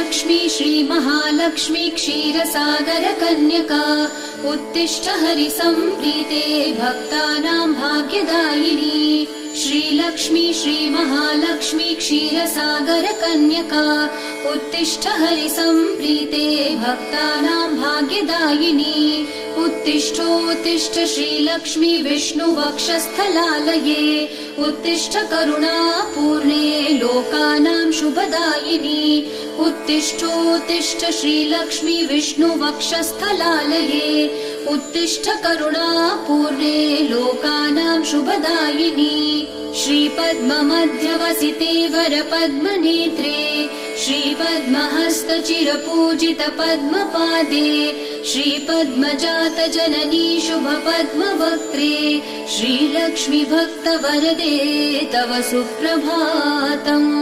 श्रीलक्ष्मी श्रीमहालक्ष्मी क्षीरसागरकन्यका उत्तिष्ठ हरिसम्प्रीते भक्तानां भाग्यदायिनी। श्रीलक्ष्मी श्रीमहालक्ष्मी क्षीरसागरकन्यका उत्तिष्ठ हरिसम्प्रीते भक्तानां भाग्यदायिनी। उत्तिष्ठोत्तिष्ठ श्रीलक्ष्मी विष्णुवक्षस्थलालये उत्तिष्ठ करुणापूर्णे लोकानां शुभदायिनी। उत्तिष्ठोत्तिष्ठ श्रीलक्ष्मी विष्णुवक्षस्थलालये उत्तिष्ठ करुणापूर्णे लोकानां शुभदायिनी। श्रीपद्ममध्यवसिते वरपद्मनेत्रे श्रीपद्महस्तचिरपूजित पद्मपादे श्रीपद्मजातजननी शुभपद्मवक्त्रे श्रीलक्ष्मी भक्तवरदे तव सुप्रभातम्।